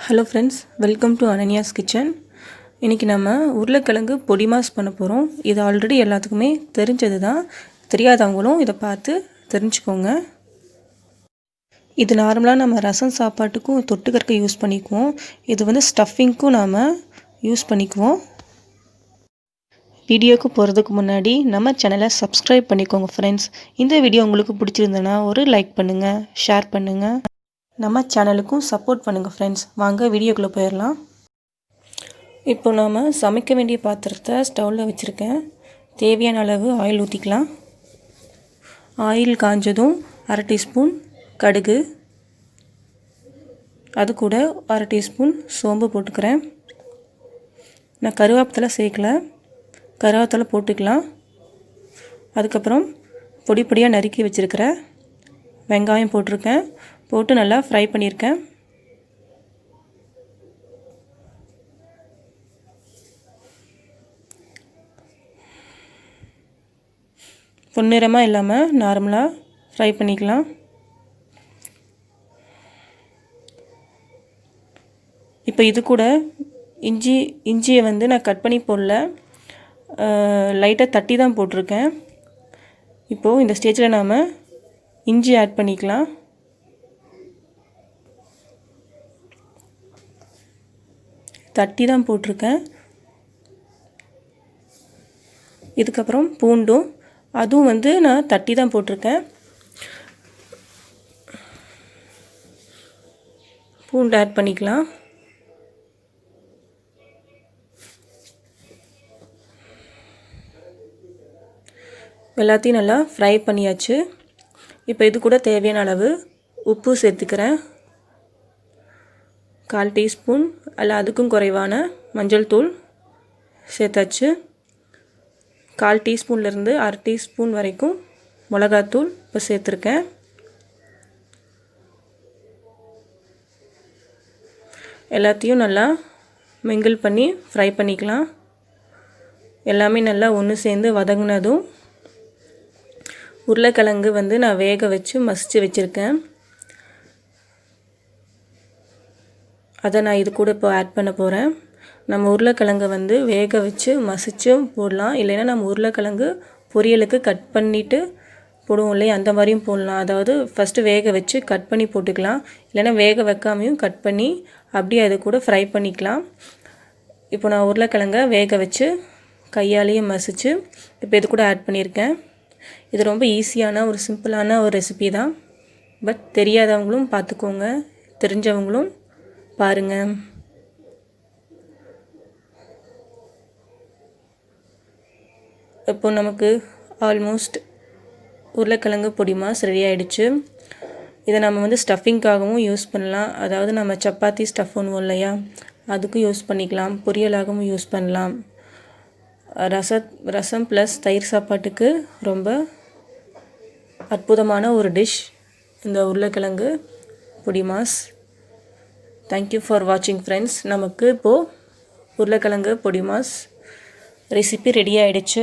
Hello friends, welcome to Ananya'S KitcheN. இன்னைக்கு நம்ம உருளைக்கிழங்கு பொடிமாஸ் பண்ண போறோம். இது ஆல்ரெடி எல்லாத்துக்குமே தெரிஞ்சதுதான். தெரியாதவங்களும் இத பார்த்து தெரிஞ்சுக்கோங்க. இது நார்மலா நம்ம ரசம் சாப்பாட்டுக்கும் தொட்டுக்கறக்க யூஸ் பண்ணிக்குவோம். இது வந்து ஸ்டஃபிங்க்கும் நாம யூஸ் பண்ணிக்குவோம். வீடியோக்கு போறதுக்கு முன்னாடி நம்ம சேனலை சப்ஸ்கிரைப் பண்ணிக்கோங்க फ्रेंड्स. இந்த வீடியோ உங்களுக்கு பிடிச்சிருந்தனா ஒரு லைக் பண்ணுங்க, ஷேர் பண்ணுங்க. நம்ம சேனலுக்கும் சப்போர்ட் பண்ணுங்க फ्रेंड्स. வாங்க வீடியோக்குள்ள போயிரலாம். இப்போ நாம சமைக்க வேண்டிய பாத்திரத்தை ஸ்டவ்ல வச்சிருக்கேன். தேவையான அளவு ஆயில் ஊத்திக்கலாம். ஆயில் காஞ்சதும் 1/2 டீஸ்பூன் கடுகு, அது கூட 1/2 டீஸ்பூன் சோம்பு போட்டுக்கிறேன். நான் கருவேப்பிலை சேர்க்கல. கருவேப்பிலை போட்டுக்கலாம். அதுக்கு அப்புறம் பொடி பொடியா நறுக்கி வச்சிருக்கிற வெங்காயம் போட்டுருக்கேன். போட்டு நல்லா ஃப்ரை பண்ணியிருக்கேன். பொன்னிறமாக இல்லாமல் நார்மலாக ஃப்ரை பண்ணிக்கலாம். இப்போ இது கூட இஞ்சியை வந்து நான் கட் பண்ணி போடல, லைட்டாக தட்டி தான் போட்டிருக்கேன். இப்போது இந்த ஸ்டேஜில் நாம் இஞ்சி ஆட் பண்ணிக்கலாம். தட்டி தான் போட்டிருக்கேன். இதுக்கப்புறம் பூண்டும், அதுவும் வந்து நான் தட்டி தான் போட்டிருக்கேன். பூண்டு ஆட் பண்ணிக்கலாம். எல்லாத்தையும் நல்லா ஃப்ரை பண்ணியாச்சு. இப்போ இது கூட தேவையான அளவு உப்பு சேர்த்துக்கிறேன். 1/4 டீஸ்பூன் அல்ல அதுக்கும் குறைவான மஞ்சள் தூள் சேர்த்தாச்சு. 1/4 டீஸ்பூன்லேருந்து 1/2 டீஸ்பூன் வரைக்கும் மிளகாத்தூள் இப்போ சேர்த்துருக்கேன். எல்லாத்தையும் நல்லா மிங்கிள் பண்ணி ஃப்ரை பண்ணிக்கலாம். எல்லாமே நல்லா ஒன்று சேர்ந்து வதங்கினதும் உருளைக்கிழங்கு வந்து நான் வேக வச்சு மசிச்சு வச்சுருக்கேன். அதை நான் இது கூட இப்போ ஆட் பண்ண போகிறேன். நம்ம உருளைக்கிழங்கு வந்து வேக வச்சு மசிச்சும் போடலாம், இல்லைன்னா நம்ம உருளைக்கிழங்கு பொரியலுக்கு கட் பண்ணிவிட்டு போடுவோம் இல்லையா, அந்த மாதிரியும் போடலாம். அதாவது ஃபஸ்ட்டு வேக வச்சு கட் பண்ணி போட்டுக்கலாம், இல்லைன்னா வேக வைக்காமையும் கட் பண்ணி அப்படியே அது கூட ஃப்ரை பண்ணிக்கலாம். இப்போ நான் உருளைக்கிழங்கை வேக வச்சு கையாலேயே மசிச்சு இப்போ இது கூட ஆட் பண்ணியிருக்கேன். இது ரொம்ப ஈஸியான ஒரு சிம்பிளான ஒரு ரெசிபி தான். பட் தெரியாதவங்களும் பார்த்துக்கோங்க, தெரிஞ்சவங்களும் பாருங்கள். இப்போ நமக்கு ஆல்மோஸ்ட் உருளைக்கிழங்கு பொடி மாஸ் ரெடி ஆகிடுச்சு. இதை நம்ம வந்து ஸ்டஃபிங்காகவும் யூஸ் பண்ணலாம். அதாவது நம்ம சப்பாத்தி ஸ்டஃப் பண்ணுவோம் இல்லையா, அதுக்கும் யூஸ் பண்ணிக்கலாம். பொரியலாகவும் யூஸ் பண்ணலாம். ரசம் ப்ளஸ் தயிர் சாப்பாட்டுக்கு ரொம்ப அற்புதமான ஒரு டிஷ் இந்த உருளைக்கிழங்கு பொடி மாஸ். தேங்க்யூ ஃபார் வாட்சிங் ஃப்ரெண்ட்ஸ். நமக்கு இப்போது உருளைக்கிழங்கு பொடி மாஸ் ரெசிபி ரெடி ஆகிடுச்சு.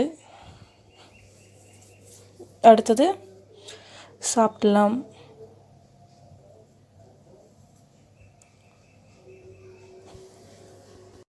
அடுத்தது சாப்பிடலாம்.